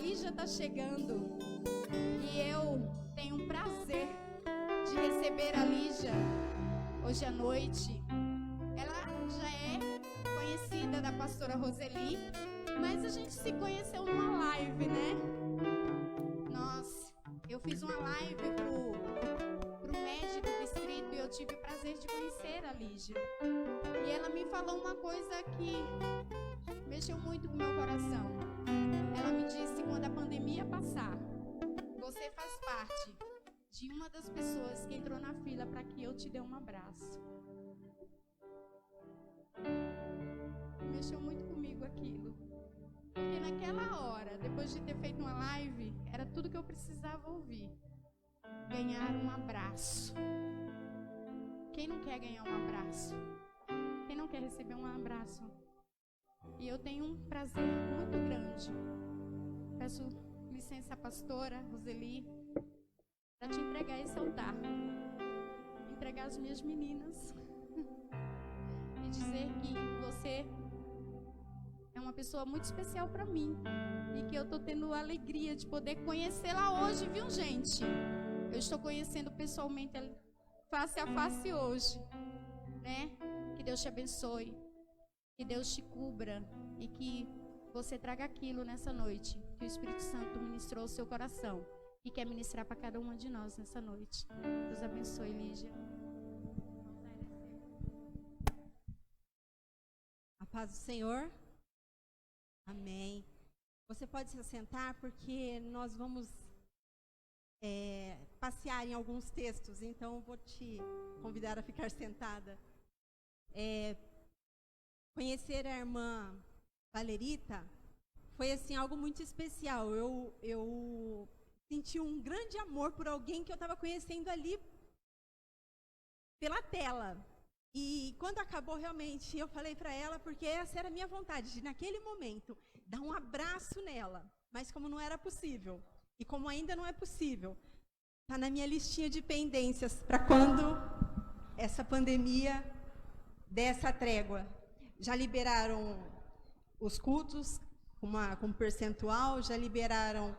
Lígia está chegando e eu tenho um prazer de receber a Lígia hoje à noite. Ela já é conhecida da pastora Roseli, mas a gente se conheceu numa live, né? Eu fiz uma live pro médico do distrito e eu tive o prazer de conhecer a Lígia. E ela me falou uma coisa que mexeu muito com o meu coração. Ela me disse: quando a pandemia passar, você faz parte de uma das pessoas que entrou na fila para que eu te dê um abraço. Mexeu muito comigo aquilo. Porque naquela hora, depois de ter feito uma live, era tudo que eu precisava ouvir. Ganhar um abraço. Quem não quer ganhar um abraço? Quem não quer receber um abraço? E eu tenho um prazer muito grande. Peço licença à pastora Roseli para te entregar esse altar. Entregar as minhas meninas. E dizer que você é uma pessoa muito especial para mim e que eu estou tendo a alegria de poder conhecê-la hoje, viu, gente? Eu estou conhecendo pessoalmente, face a face hoje, né? Que Deus te abençoe, que Deus te cubra e que você traga aquilo nessa noite que o Espírito Santo ministrou ao seu coração e quer ministrar para cada uma de nós nessa noite. Deus abençoe, Lígia. A paz do Senhor. Amém. Você pode se assentar porque nós vamos passear em alguns textos, então eu vou te convidar a ficar sentada. Conhecer a irmã Valerita foi assim algo muito especial. Eu senti um grande amor por alguém que eu estava conhecendo ali pela tela. E quando acabou realmente, eu falei para ela, porque essa era a minha vontade, de naquele momento, dar um abraço nela. Mas como não era possível, e como ainda não é possível, está na minha listinha de pendências para quando essa pandemia der essa trégua. Já liberaram os cultos com percentual, já liberaram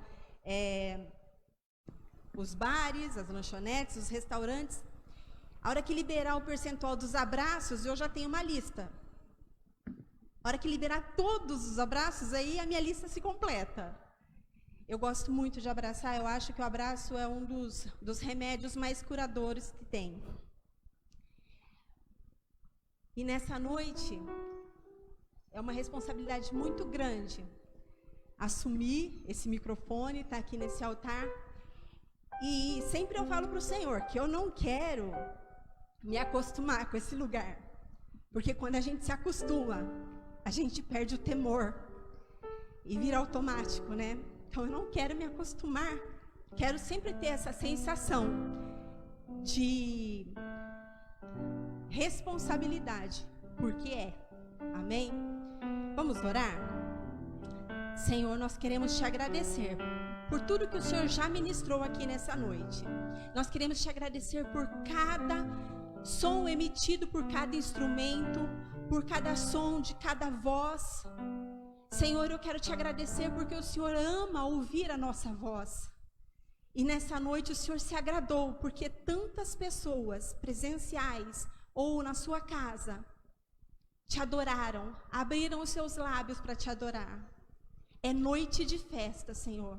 os bares, as lanchonetes, os restaurantes. A hora que liberar o percentual dos abraços, eu já tenho uma lista. A hora que liberar todos os abraços, aí a minha lista se completa. Eu gosto muito de abraçar, eu acho que o abraço é um dos remédios mais curadores que tem. E nessa noite, é uma responsabilidade muito grande assumir esse microfone, estar aqui nesse altar. E sempre eu falo para o Senhor que eu não quero me acostumar com esse lugar, porque quando a gente se acostuma, a gente perde o temor e vira automático, né? Então eu não quero me acostumar, quero sempre ter essa sensação de responsabilidade, porque amém? Vamos orar? Senhor, nós queremos te agradecer por tudo que o Senhor já ministrou aqui nessa noite. Nós queremos te agradecer por cada som emitido por cada instrumento, por cada som de cada voz. Senhor, eu quero te agradecer porque o Senhor ama ouvir a nossa voz. E nessa noite o Senhor se agradou porque tantas pessoas presenciais ou na sua casa te adoraram, abriram os seus lábios para te adorar. É noite de festa, Senhor.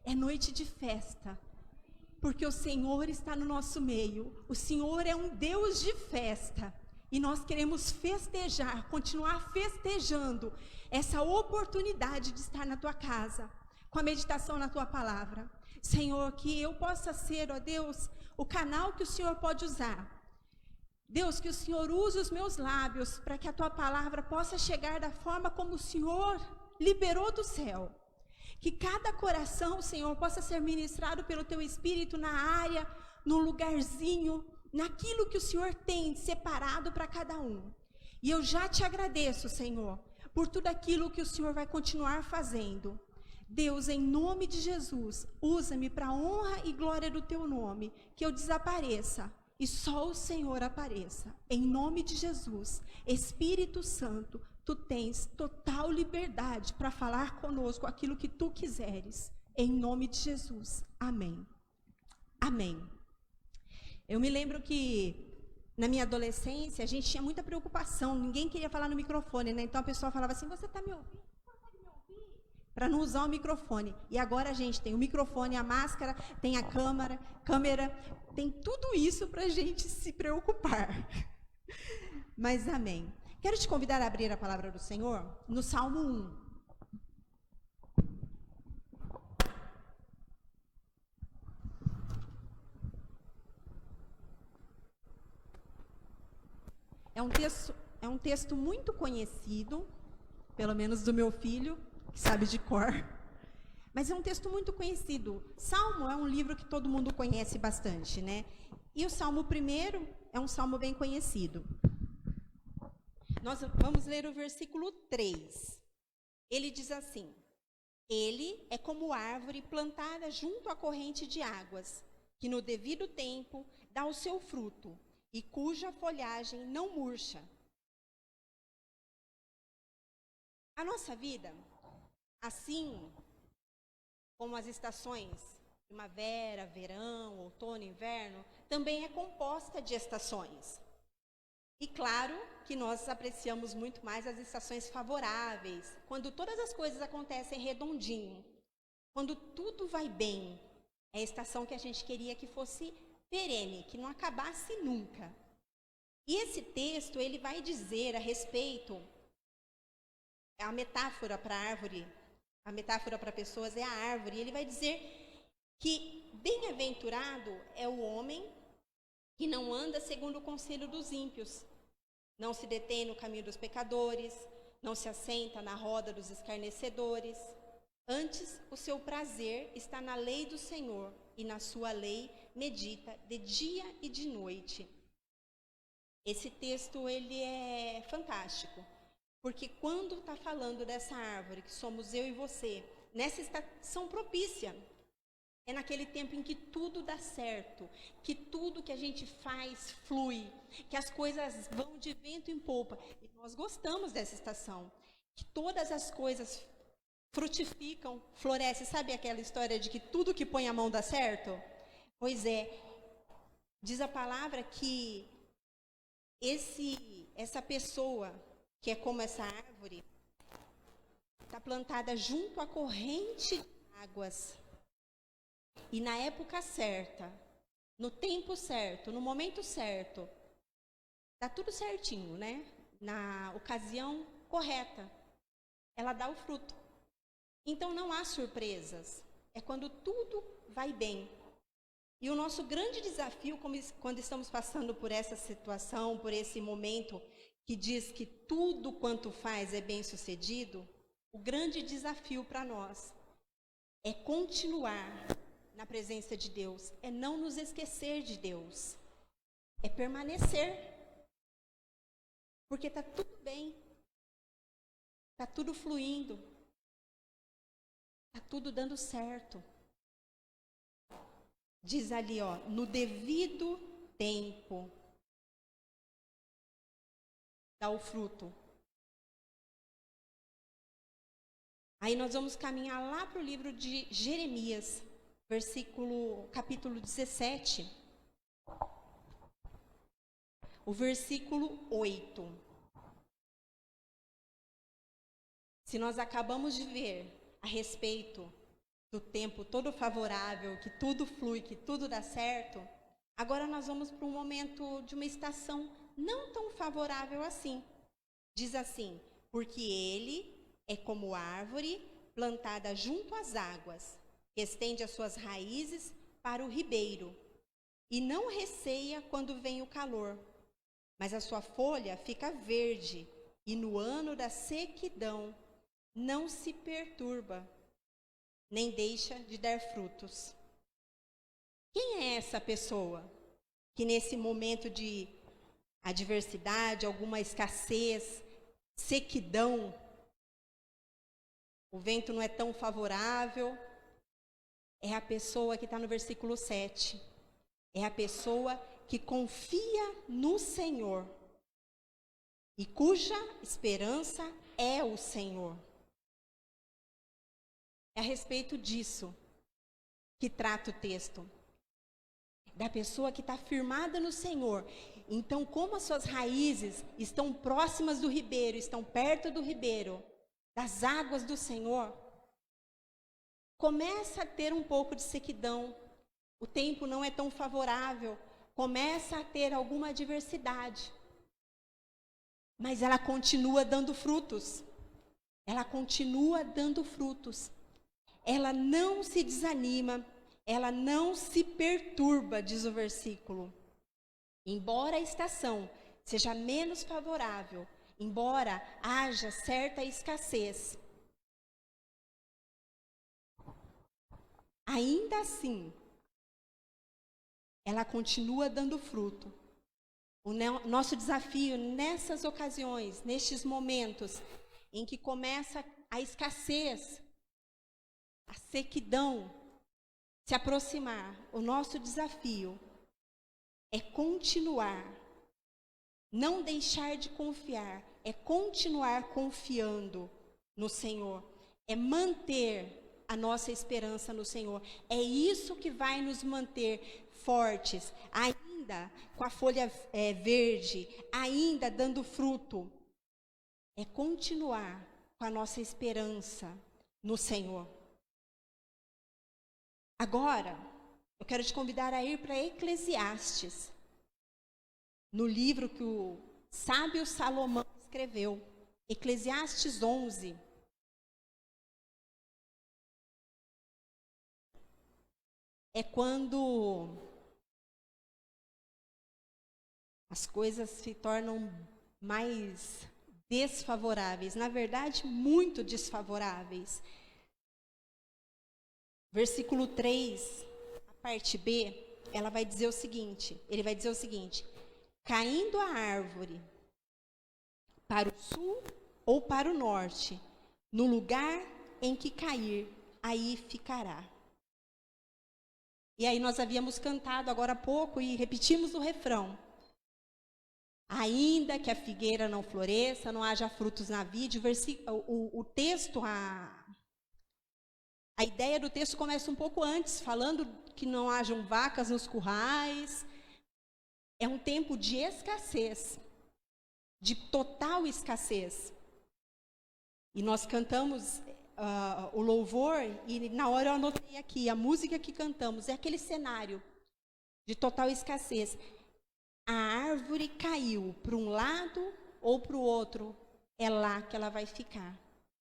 É noite de festa. Porque o Senhor está no nosso meio. O Senhor é um Deus de festa. E nós queremos festejar, continuar festejando essa oportunidade de estar na tua casa, com a meditação na tua palavra. Senhor, que eu possa ser, ó Deus, o canal que o Senhor pode usar. Deus, que o Senhor use os meus lábios para que a tua palavra possa chegar da forma como o Senhor liberou do céu. Que cada coração, Senhor, possa ser ministrado pelo Teu Espírito na área, no lugarzinho, naquilo que o Senhor tem separado para cada um. E eu já te agradeço, Senhor, por tudo aquilo que o Senhor vai continuar fazendo. Deus, em nome de Jesus, usa-me para a honra e glória do Teu nome, que eu desapareça e só o Senhor apareça. Em nome de Jesus, Espírito Santo, tu tens total liberdade para falar conosco aquilo que tu quiseres. Em nome de Jesus. Amém. Amém. Eu me lembro que na minha adolescência a gente tinha muita preocupação, ninguém queria falar no microfone, né? Então a pessoa falava assim: você está me ouvindo? Para não usar o microfone. E agora a gente tem o microfone, a máscara, tem a câmera, tem tudo isso para a gente se preocupar. Mas amém. Quero te convidar a abrir a palavra do Senhor no Salmo 1. É um texto muito conhecido, pelo menos do meu filho, que sabe de cor. Mas é um texto muito conhecido. Salmo é um livro que todo mundo conhece bastante, né? E o Salmo primeiro é um salmo bem conhecido. Nós vamos ler o versículo 3. Ele diz assim: ele é como árvore plantada junto à corrente de águas, que no devido tempo dá o seu fruto, e cuja folhagem não murcha. A nossa vida, assim como as estações, primavera, verão, outono, inverno, também é composta de estações. E claro que nós apreciamos muito mais as estações favoráveis, quando todas as coisas acontecem redondinho, quando tudo vai bem. É a estação que a gente queria que fosse perene, que não acabasse nunca. E esse texto, ele vai dizer a respeito, a metáfora para a árvore, a metáfora para pessoas é a árvore. Ele vai dizer que bem-aventurado é o homem que não anda segundo o conselho dos ímpios, não se detém no caminho dos pecadores, não se assenta na roda dos escarnecedores. Antes, o seu prazer está na lei do Senhor, e na sua lei medita de dia e de noite. Esse texto, ele é fantástico, porque quando está falando dessa árvore, que somos eu e você, nessa estação propícia, é naquele tempo em que tudo dá certo, que tudo que a gente faz flui, que as coisas vão de vento em popa. E nós gostamos dessa estação, que todas as coisas frutificam, florescem. Sabe aquela história de que tudo que põe a mão dá certo? Pois é, diz a palavra que essa pessoa, que é como essa árvore, está plantada junto à corrente de águas. E na época certa, no tempo certo, no momento certo, está tudo certinho, né? Na ocasião correta, ela dá o fruto. Então não há surpresas, é quando tudo vai bem. E o nosso grande desafio, quando estamos passando por essa situação, por esse momento que diz que tudo quanto faz é bem sucedido, o grande desafio para nós é continuar na presença de Deus, é não nos esquecer de Deus, é permanecer, porque está tudo bem, está tudo fluindo, está tudo dando certo. Diz ali, ó, no devido tempo dá o fruto. Aí nós vamos caminhar lá para o livro de Jeremias, capítulo 17, o versículo 8. Se nós acabamos de ver a respeito do tempo todo favorável, que tudo flui, que tudo dá certo, agora nós vamos para um momento de uma estação não tão favorável assim. Diz assim: porque ele é como árvore plantada junto às águas, que estende as suas raízes para o ribeiro, e não receia quando vem o calor, mas a sua folha fica verde, e no ano da sequidão não se perturba, nem deixa de dar frutos. Quem é essa pessoa que nesse momento de adversidade, alguma escassez, sequidão, o vento não é tão favorável? É a pessoa que está no versículo 7. É a pessoa que confia no Senhor e cuja esperança é o Senhor. É a respeito disso que trata o texto. Da pessoa que está firmada no Senhor. Então, como as suas raízes estão próximas do ribeiro, estão perto do ribeiro, das águas do Senhor, começa a ter um pouco de sequidão. O tempo não é tão favorável. Começa a ter alguma adversidade. Mas ela continua dando frutos. Ela continua dando frutos. Ela não se desanima. Ela não se perturba, diz o versículo. Embora a estação seja menos favorável, embora haja certa escassez, ainda assim, ela continua dando fruto. O nosso desafio nessas ocasiões, nestes momentos em que começa a escassez, a sequidão se aproximar, o nosso desafio é continuar, não deixar de confiar, é continuar confiando no Senhor, é manter a nossa esperança no Senhor. É isso que vai nos manter fortes, ainda com a folha verde, ainda dando fruto. É continuar com a nossa esperança no Senhor. Agora, eu quero te convidar a ir para Eclesiastes, no livro que o sábio Salomão escreveu, Eclesiastes 11. É quando as coisas se tornam mais desfavoráveis, na verdade, muito desfavoráveis. Versículo 3, a parte B, ele vai dizer o seguinte: caindo a árvore para o sul ou para o norte, no lugar em que cair, aí ficará. E aí nós havíamos cantado agora há pouco e repetimos o refrão. Ainda que a figueira não floresça, não haja frutos na vide, o texto, a ideia do texto começa um pouco antes, falando que não hajam vacas nos currais. É um tempo de escassez, de total escassez. E nós cantamos o louvor, e na hora eu anotei aqui, a música que cantamos é aquele cenário de total escassez. A árvore caiu para um lado ou para o outro, é lá que ela vai ficar.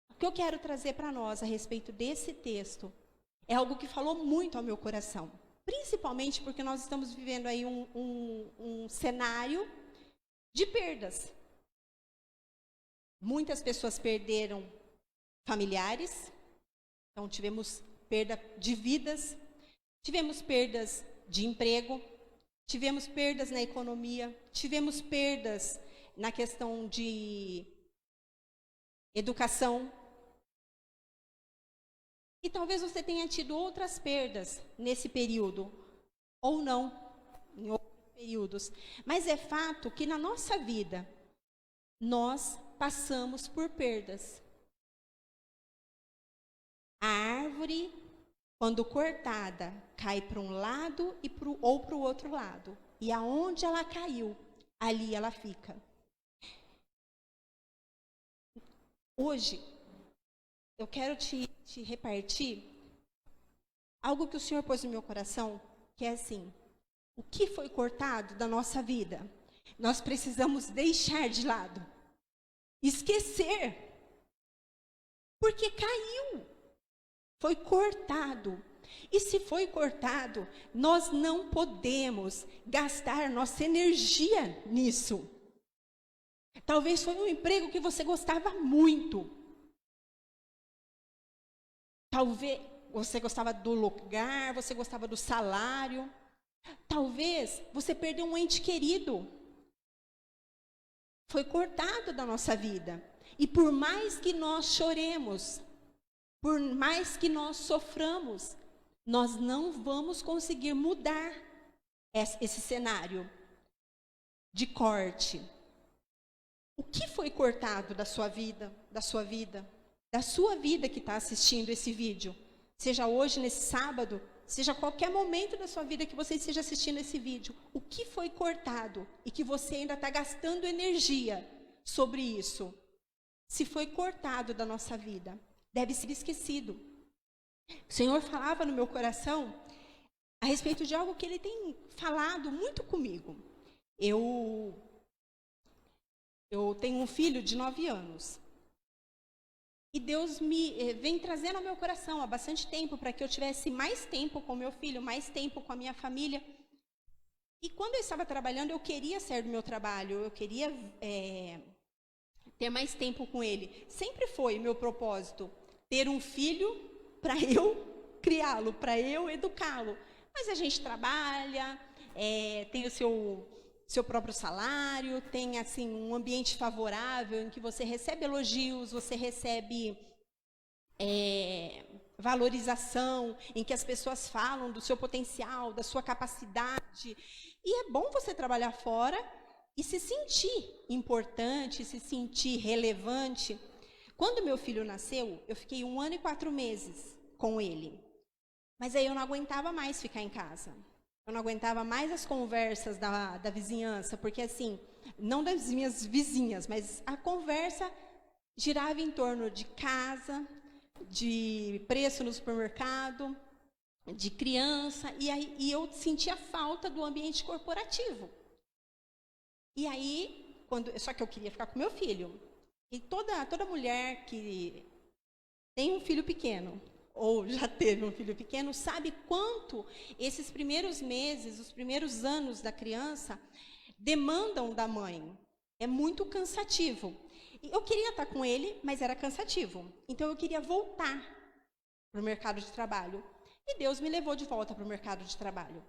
O que eu quero trazer para nós a respeito desse texto é algo que falou muito ao meu coração. Principalmente porque nós estamos vivendo aí um cenário de perdas. Muitas pessoas perderam familiares, então tivemos perda de vidas, tivemos perdas de emprego, tivemos perdas na economia, tivemos perdas na questão de educação. E talvez você tenha tido outras perdas nesse período, ou não, em outros períodos. Mas é fato que na nossa vida, nós passamos por perdas. A árvore, quando cortada, cai para um lado ou para o outro lado. E aonde ela caiu, ali ela fica. Hoje, eu quero te repartir algo que o Senhor pôs no meu coração, que é assim: o que foi cortado da nossa vida, nós precisamos deixar de lado, esquecer, porque caiu, foi cortado. E se foi cortado, nós não podemos gastar nossa energia nisso. Talvez foi um emprego que você gostava muito. Talvez você gostava do lugar, você gostava do salário. Talvez você perdeu um ente querido. Foi cortado da nossa vida. E por mais que nós choremos, por mais que nós soframos, nós não vamos conseguir mudar esse cenário de corte. O que foi cortado da sua vida, da sua vida que está assistindo esse vídeo? Seja hoje, nesse sábado, seja qualquer momento da sua vida que você esteja assistindo esse vídeo. O que foi cortado e que você ainda está gastando energia sobre isso? Se foi cortado da nossa vida, deve ser esquecido. O Senhor falava no meu coração a respeito de algo que Ele tem falado muito comigo. Eu tenho um filho de 9 anos. E Deus vem trazendo ao meu coração há bastante tempo para que eu tivesse mais tempo com meu filho, mais tempo com a minha família. E quando eu estava trabalhando, eu queria sair do meu trabalho, eu queria ter mais tempo com ele. Sempre foi meu propósito ter um filho para eu criá-lo, para eu educá-lo. Mas a gente trabalha, tem o seu próprio salário, tem assim um ambiente favorável em que você recebe elogios, você recebe valorização, em que as pessoas falam do seu potencial, da sua capacidade. E é bom você trabalhar fora e se sentir importante, se sentir relevante. Quando meu filho nasceu, eu fiquei 1 ano e 4 meses com ele. Mas aí eu não aguentava mais ficar em casa. Eu não aguentava mais as conversas da vizinhança, porque assim, não das minhas vizinhas, mas a conversa girava em torno de casa, de preço no supermercado, de criança, e eu sentia falta do ambiente corporativo. E aí, só que eu queria ficar com meu filho. E toda mulher que tem um filho pequeno, ou já teve um filho pequeno, sabe quanto esses primeiros meses, os primeiros anos da criança, demandam da mãe. É muito cansativo. Eu queria estar com ele, mas era cansativo. Então, eu queria voltar para o mercado de trabalho. E Deus me levou de volta para o mercado de trabalho.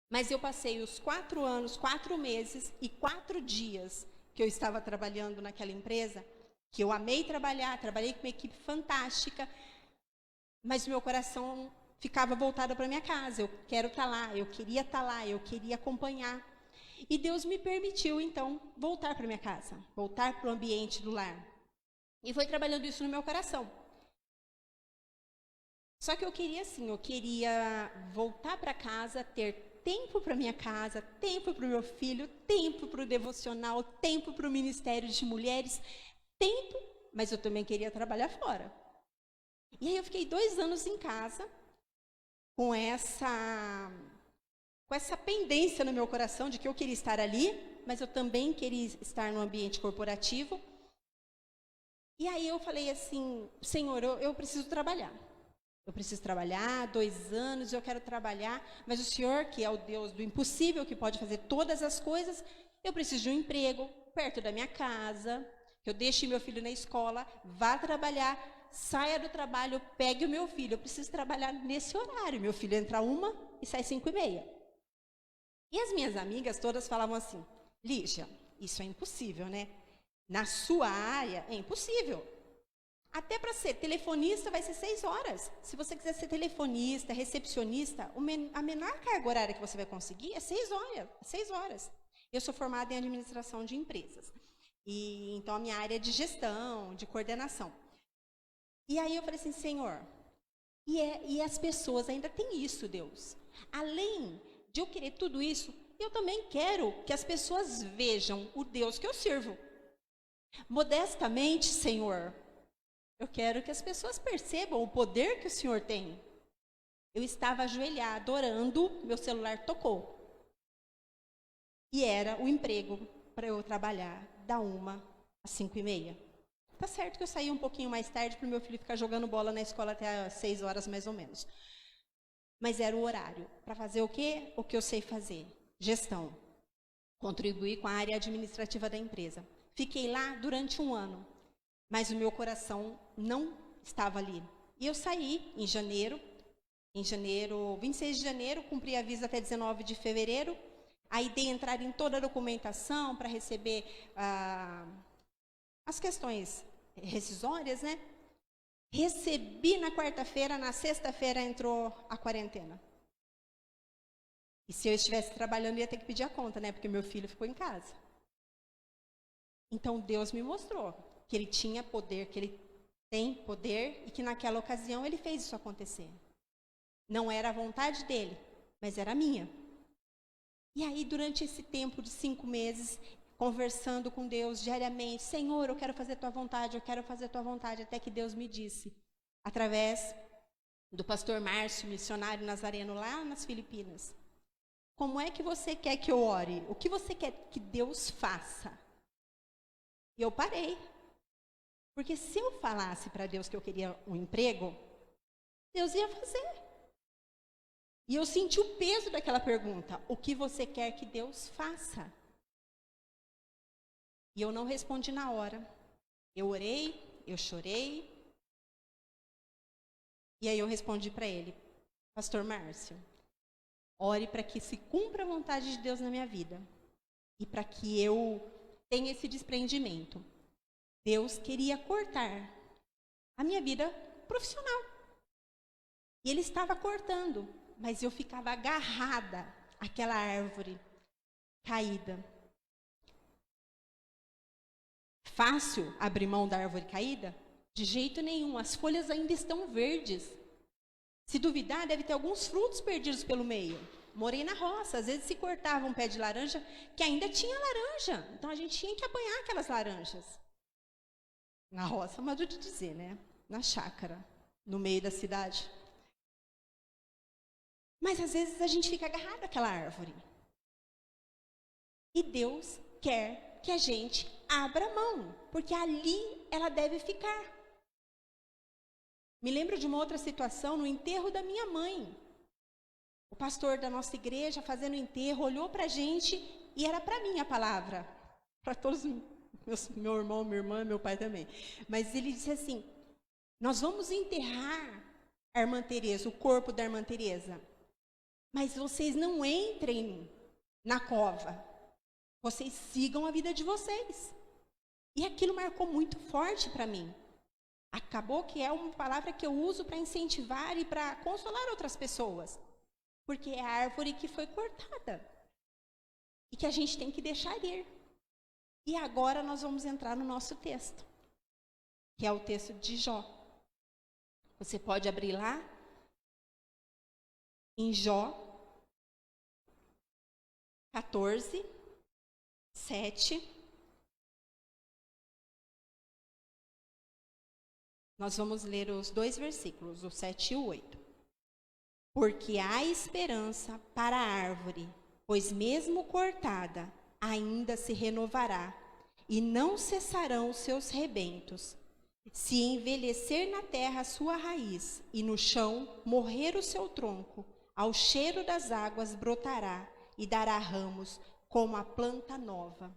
Mas eu passei os 4 anos, 4 meses e 4 dias que eu estava trabalhando naquela empresa, que eu amei trabalhar, trabalhei com uma equipe fantástica, mas meu coração ficava voltado para minha casa. Eu quero estar lá, eu queria estar lá, eu queria acompanhar. E Deus me permitiu, então, voltar para minha casa, voltar para o ambiente do lar. E foi trabalhando isso no meu coração. Só que eu queria voltar para casa, ter tempo para minha casa, tempo para o meu filho, tempo para o devocional, tempo para o ministério de mulheres, tempo, mas eu também queria trabalhar fora. E aí eu fiquei 2 anos em casa, com essa pendência no meu coração de que eu queria estar ali, mas eu também queria estar no ambiente corporativo. E aí eu falei assim, Senhor, eu preciso trabalhar. Eu preciso trabalhar, 2 anos, eu quero trabalhar, mas o Senhor, que é o Deus do impossível, que pode fazer todas as coisas, eu preciso de um emprego perto da minha casa, que eu deixe meu filho na escola, vá trabalhar, saia do trabalho, pegue o meu filho. Eu preciso trabalhar nesse horário. Meu filho entra 1 e sai 5:30. E as minhas amigas todas falavam assim, Lígia, isso é impossível, né? Na sua área é impossível. Até para ser telefonista vai ser 6 horas. Se você quiser ser telefonista, recepcionista, a menor carga horária que você vai conseguir é 6 horas. 6 horas. Eu sou formada em administração de empresas. E então a minha área é de gestão, de coordenação. E aí eu falei assim, Senhor, e as pessoas ainda têm isso, Deus. Além de eu querer tudo isso, eu também quero que as pessoas vejam o Deus que eu sirvo. Modestamente, Senhor, eu quero que as pessoas percebam o poder que o Senhor tem. Eu estava ajoelhada, orando, meu celular tocou. E era o emprego para eu trabalhar da 1 às 5:30. Tá certo que eu saí um pouquinho mais tarde para o meu filho ficar jogando bola na escola até às 6 horas mais ou menos. Mas era o horário para fazer o quê? O que eu sei fazer, gestão. Contribuir com a área administrativa da empresa. Fiquei lá durante 1 ano, mas o meu coração não estava ali. E eu saí em janeiro, 26 de janeiro, cumpri a visa até 19 de fevereiro. Aí dei entrar em toda a documentação para receber as questões rescisórias, né? Recebi na quarta-feira, na sexta-feira entrou a quarentena. E se eu estivesse trabalhando, ia ter que pedir a conta, né? Porque meu filho ficou em casa. Então Deus me mostrou que Ele tinha poder, que Ele tem poder e que naquela ocasião Ele fez isso acontecer. Não era a vontade dEle, mas era a minha. E aí, durante esse tempo de 5 meses, conversando com Deus diariamente, Senhor, eu quero fazer Tua vontade, eu quero fazer Tua vontade, até que Deus me disse, através do pastor Márcio, missionário nazareno lá nas Filipinas, como é que você quer que eu ore? O que você quer que Deus faça? E eu parei. Porque se eu falasse para Deus que eu queria um emprego, Deus ia fazer. E eu senti o peso daquela pergunta. O que você quer que Deus faça? E eu não respondi na hora. Eu orei, eu chorei. E aí eu respondi para ele, Pastor Márcio, ore para que se cumpra a vontade de Deus na minha vida. E para que eu tenha esse desprendimento. Deus queria cortar a minha vida profissional. E Ele estava cortando, mas eu ficava agarrada àquela árvore caída. Fácil abrir mão da árvore caída? De jeito nenhum, as folhas ainda estão verdes. Se duvidar, deve ter alguns frutos perdidos pelo meio. Morei na roça, às vezes se cortava um pé de laranja que ainda tinha laranja. Então a gente tinha que apanhar aquelas laranjas. Na roça, modo de dizer, né? Na chácara, no meio da cidade. Mas às vezes a gente fica agarrado àquela árvore. E Deus quer que a gente abra mão, porque ali ela deve ficar. Me lembro de uma outra situação no enterro da minha mãe. O pastor da nossa igreja, fazendo o enterro, olhou para a gente e era para mim a palavra. Para todos, meu irmão, minha irmã, meu pai também. Mas ele disse assim, nós vamos enterrar a irmã Teresa, o corpo da irmã Teresa. Mas vocês não entrem na cova. Vocês sigam a vida de vocês. E aquilo marcou muito forte para mim. Acabou que é uma palavra que eu uso para incentivar e para consolar outras pessoas. Porque é a árvore que foi cortada. E que a gente tem que deixar ir. E agora nós vamos entrar no nosso texto. Que é o texto de Jó. Você pode abrir lá. Em Jó 14, 7. Nós vamos ler os 2 versículos, o 7 e o 8. Porque há esperança para a árvore, pois mesmo cortada, ainda se renovará, e não cessarão os seus rebentos. Se envelhecer na terra a sua raiz, e no chão morrer o seu tronco, ao cheiro das águas brotará, e dará ramos como a planta nova.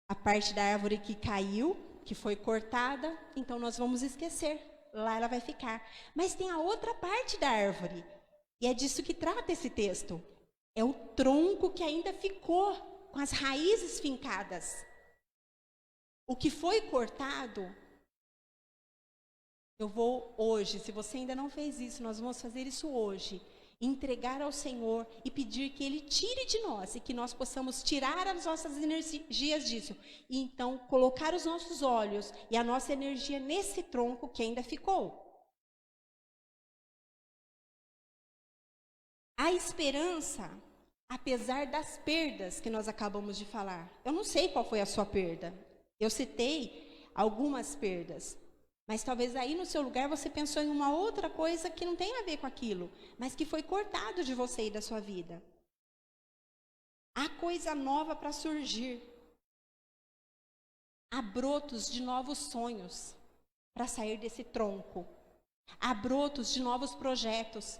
A parte da árvore que caiu, que foi cortada, então nós vamos esquecer. Lá ela vai ficar. Mas tem a outra parte da árvore. E é disso que trata esse texto. É o tronco que ainda ficou, com as raízes fincadas. O que foi cortado, eu vou hoje, se você ainda não fez isso, nós vamos fazer isso hoje. Entregar ao Senhor e pedir que Ele tire de nós e que nós possamos tirar as nossas energias disso. E então colocar os nossos olhos e a nossa energia nesse tronco que ainda ficou. A esperança, apesar das perdas que nós acabamos de falar. Eu não sei qual foi a sua perda. Eu citei algumas perdas. Mas talvez aí no seu lugar você pensou em uma outra coisa que não tem a ver com aquilo, mas que foi cortado de você e da sua vida. Há coisa nova para surgir. Há brotos de novos sonhos para sair desse tronco. Há brotos de novos projetos,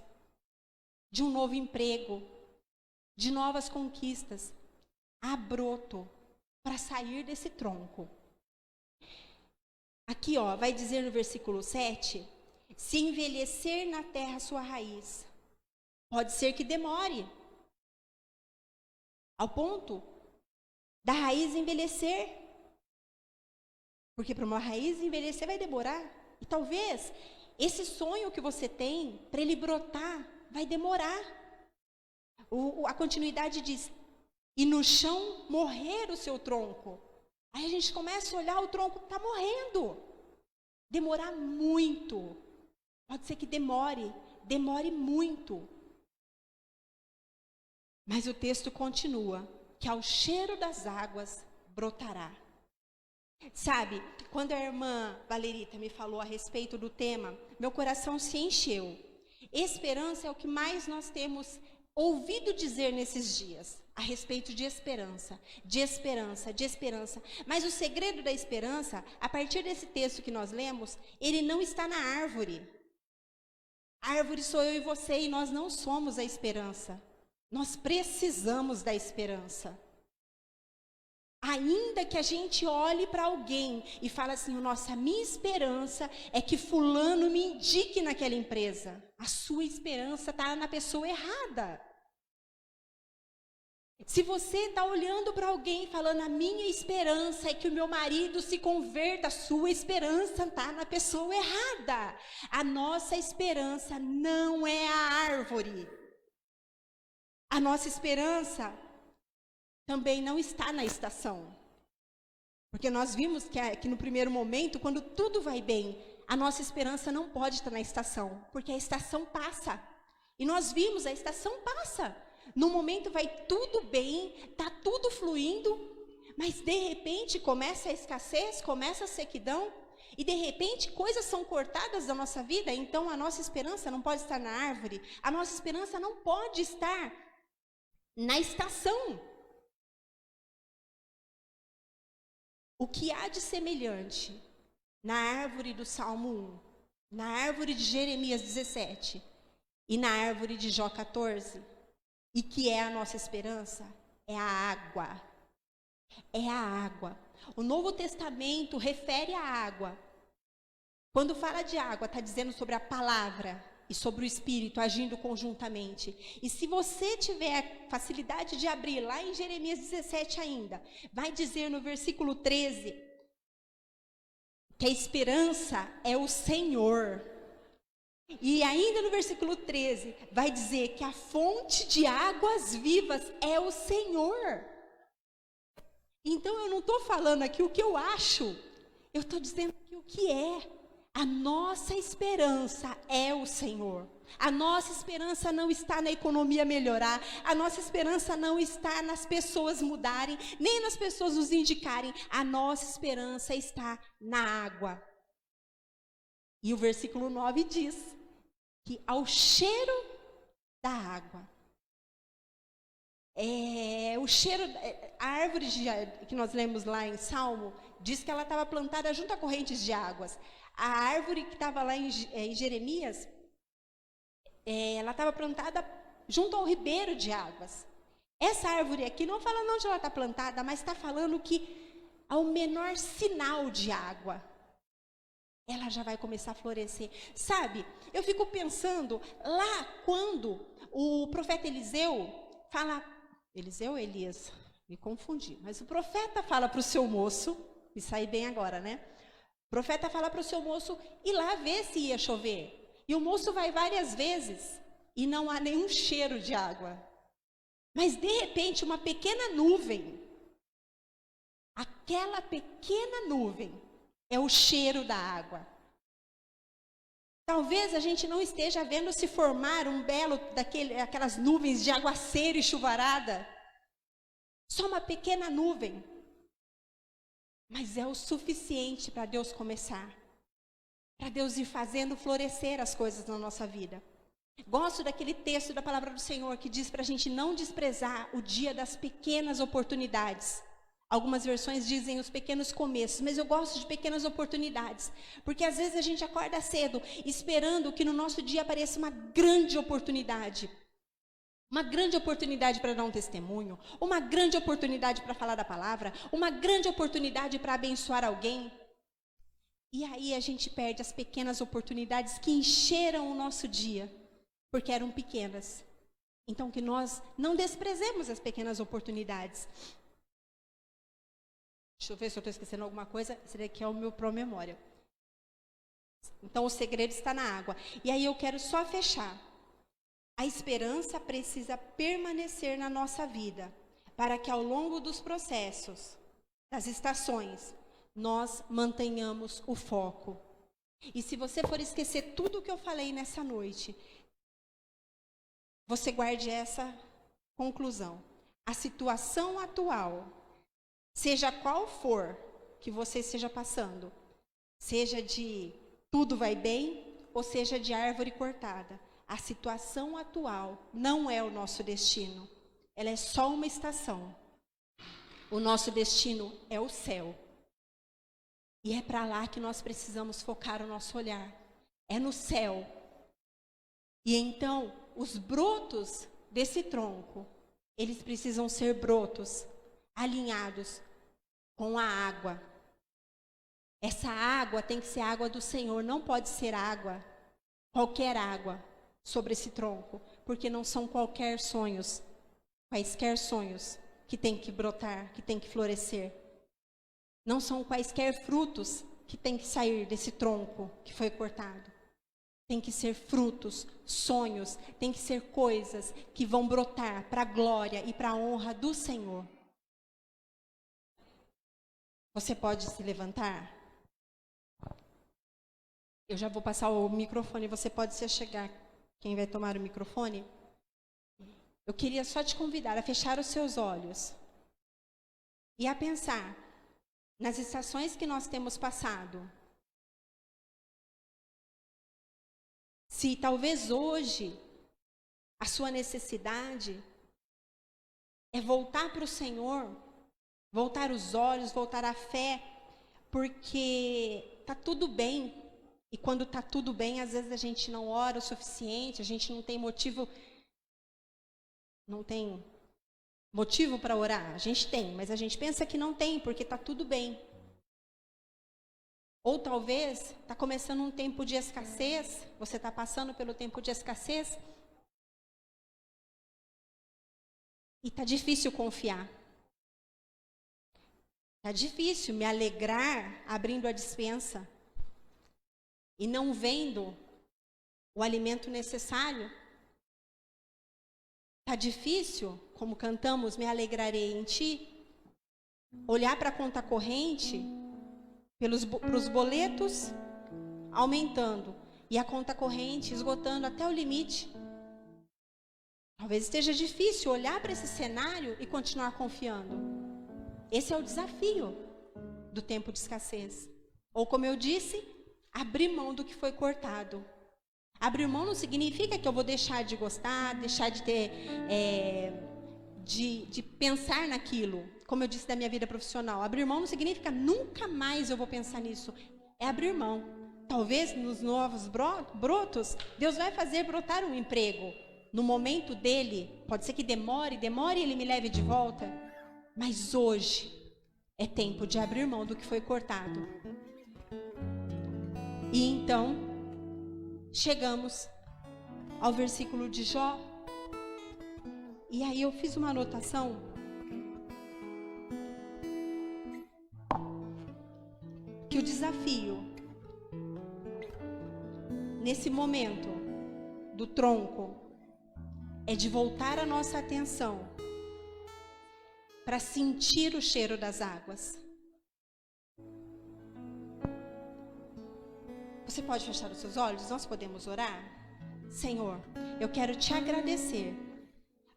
de um novo emprego, de novas conquistas. Há broto para sair desse tronco. Aqui, ó, vai dizer no versículo 7, se envelhecer na terra a sua raiz, pode ser que demore, ao ponto da raiz envelhecer, porque para uma raiz envelhecer vai demorar, e talvez esse sonho que você tem, para ele brotar, vai demorar. A continuidade diz, e no chão morrer o seu tronco. Aí a gente começa a olhar, o tronco está morrendo. Demorar muito. Pode ser que demore muito. Mas o texto continua, que ao cheiro das águas brotará. Sabe, quando a irmã Valerita me falou a respeito do tema, meu coração se encheu. Esperança é o que mais nós temos ouvido dizer nesses dias, a respeito de esperança, de esperança, de esperança. Mas o segredo da esperança, a partir desse texto que nós lemos, ele não está na árvore. A árvore sou eu e você, e nós não somos a esperança. Nós precisamos da esperança. Ainda que a gente olhe para alguém e fale assim, nossa, a minha esperança é que fulano me indique naquela empresa. A sua esperança está na pessoa errada. Se você está olhando para alguém falando, a minha esperança é que o meu marido se converta, a sua esperança está na pessoa errada. A nossa esperança não é a árvore. A nossa esperança também não está na estação. Porque nós vimos que no primeiro momento, quando tudo vai bem, a nossa esperança não pode estar na estação, porque a estação passa. E nós vimos, a estação passa. No momento vai tudo bem, está tudo fluindo, mas de repente começa a escassez, começa a sequidão, e de repente coisas são cortadas da nossa vida, então a nossa esperança não pode estar na árvore, a nossa esperança não pode estar na estação. O que há de semelhante na árvore do Salmo 1, na árvore de Jeremias 17 e na árvore de Jó 14, e que é a nossa esperança, é a água. É a água. O Novo Testamento refere à água. Quando fala de água, está dizendo sobre a palavra e sobre o Espírito agindo conjuntamente. E se você tiver facilidade de abrir lá em Jeremias 17 ainda, vai dizer no versículo 13 que a esperança é o Senhor. E ainda no versículo 13 vai dizer que a fonte de águas vivas é o Senhor. Então eu não estou falando aqui o que eu acho, eu estou dizendo aqui o que é. A nossa esperança é o Senhor. A nossa esperança não está na economia melhorar. A nossa esperança não está nas pessoas mudarem, nem nas pessoas nos indicarem. A nossa esperança está na água. E o versículo 9 diz que ao cheiro da água, o cheiro, a árvore que nós lemos lá em Salmo, diz que ela estava plantada junto a correntes de águas. A árvore que estava lá em Jeremias, ela estava plantada junto ao ribeiro de águas. Essa árvore aqui não fala onde ela está plantada, mas está falando que ao menor sinal de água, ela já vai começar a florescer. Sabe, eu fico pensando, lá quando o profeta Eliseu fala, Eliseu ou Elias? Me confundi, mas o profeta fala para o seu moço, me saí bem agora, né? O profeta fala para o seu moço ir lá ver se ia chover. E o moço vai várias vezes e não há nenhum cheiro de água. Mas de repente uma pequena nuvem, aquela pequena nuvem é o cheiro da água. Talvez a gente não esteja vendo se formar um belo aquelas nuvens de aguaceiro e chuvarada. Só uma pequena nuvem. Mas é o suficiente para Deus começar. Para Deus ir fazendo florescer as coisas na nossa vida. Gosto daquele texto da palavra do Senhor que diz para a gente não desprezar o dia das pequenas oportunidades. Algumas versões dizem os pequenos começos, mas eu gosto de pequenas oportunidades. Porque às vezes a gente acorda cedo esperando que no nosso dia apareça uma grande oportunidade. Uma grande oportunidade para dar um testemunho, uma grande oportunidade para falar da palavra, uma grande oportunidade para abençoar alguém. E aí a gente perde as pequenas oportunidades que encheram o nosso dia, porque eram pequenas. Então que nós não desprezemos as pequenas oportunidades. Deixa eu ver se eu estou esquecendo alguma coisa. Esse daqui é o meu pró-memória. Então o segredo está na água. E aí eu quero só fechar. A esperança precisa permanecer na nossa vida para que ao longo dos processos, das estações, nós mantenhamos o foco. E se você for esquecer tudo o que eu falei nessa noite, você guarde essa conclusão. A situação atual, seja qual for que você esteja passando, seja de tudo vai bem, ou seja de árvore cortada, a situação atual não é o nosso destino. Ela é só uma estação. O nosso destino é o céu. E é para lá que nós precisamos focar o nosso olhar. É no céu. E então, os brotos desse tronco, eles precisam ser brotos alinhados com a água. Essa água tem que ser água do Senhor, não pode ser água, qualquer água sobre esse tronco, porque não são quaisquer sonhos que tem que brotar, que tem que florescer. Não são quaisquer frutos que tem que sair desse tronco que foi cortado. Tem que ser frutos, sonhos, tem que ser coisas que vão brotar para a glória e para a honra do Senhor. Você pode se levantar? Eu já vou passar o microfone, você pode se chegar. Quem vai tomar o microfone? Eu queria só te convidar a fechar os seus olhos e a pensar nas estações que nós temos passado. Se talvez hoje a sua necessidade é voltar para o Senhor, voltar os olhos, voltar a fé, porque está tudo bem. E quando está tudo bem, às vezes a gente não ora o suficiente, a gente não tem motivo para orar. A gente tem, mas a gente pensa que não tem, porque está tudo bem. Ou talvez está começando um tempo de escassez, você está passando pelo tempo de escassez, e está difícil confiar. Está difícil me alegrar abrindo a despensa e não vendo o alimento necessário. Está difícil, como cantamos, me alegrarei em ti, olhar para a conta corrente, para os boletos aumentando e a conta corrente esgotando até o limite. Talvez esteja difícil olhar para esse cenário e continuar confiando. Esse é o desafio do tempo de escassez. Ou como eu disse, abrir mão do que foi cortado. Abrir mão não significa que eu vou deixar de gostar, deixar de ter, de pensar naquilo. Como eu disse da minha vida profissional, abrir mão não significa nunca mais eu vou pensar nisso. É abrir mão. Talvez nos novos brotos, Deus vai fazer brotar um emprego. No momento dele, pode ser que demore e ele me leve de volta. Mas hoje é tempo de abrir mão do que foi cortado. E então, chegamos ao versículo de Jó. E aí eu fiz uma anotação. Que o desafio, nesse momento do tronco, é de voltar a nossa atenção para sentir o cheiro das águas. Você pode fechar os seus olhos? Nós podemos orar? Senhor, eu quero te agradecer,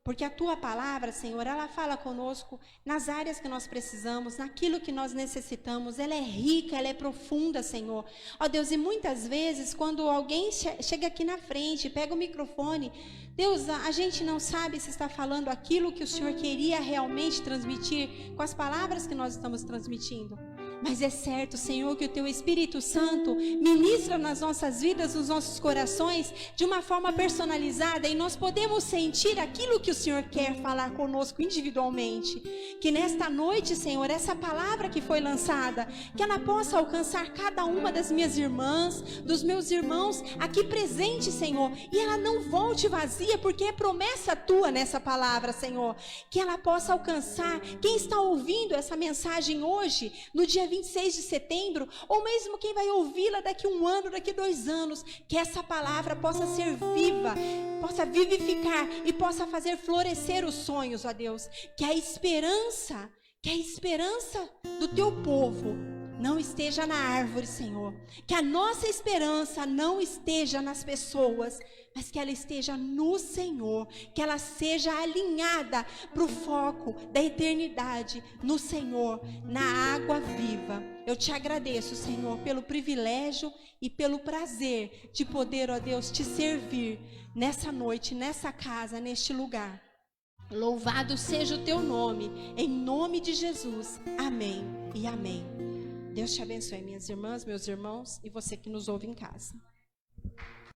porque a tua palavra, Senhor, ela fala conosco nas áreas que nós precisamos, naquilo que nós necessitamos. Ela é rica, ela é profunda, Senhor. Ó Deus, e muitas vezes, quando alguém chega aqui na frente, pega o microfone, Deus, a gente não sabe se está falando aquilo que o Senhor queria realmente transmitir com as palavras que nós estamos transmitindo. Mas é certo, Senhor, que o Teu Espírito Santo ministra nas nossas vidas, nos nossos corações, de uma forma personalizada, e nós podemos sentir aquilo que o Senhor quer falar conosco individualmente. Que nesta noite, Senhor, essa palavra que foi lançada, que ela possa alcançar cada uma das minhas irmãs, dos meus irmãos aqui presentes, Senhor, e ela não volte vazia, porque é promessa Tua nessa palavra, Senhor. Que ela possa alcançar quem está ouvindo essa mensagem hoje, no dia 26 de setembro, ou mesmo quem vai ouvi-la daqui 1 ano, daqui 2 anos, que essa palavra possa ser viva, possa vivificar e possa fazer florescer os sonhos, ó Deus. Que a esperança do teu povo não esteja na árvore, Senhor. Que a nossa esperança não esteja nas pessoas, mas que ela esteja no Senhor. Que ela seja alinhada para o foco da eternidade, no Senhor, na água viva. Eu te agradeço, Senhor, pelo privilégio e pelo prazer de poder, ó Deus, te servir nessa noite, nessa casa, neste lugar. Louvado seja o teu nome, em nome de Jesus. Amém e amém. Deus te abençoe, minhas irmãs, meus irmãos e você que nos ouve em casa.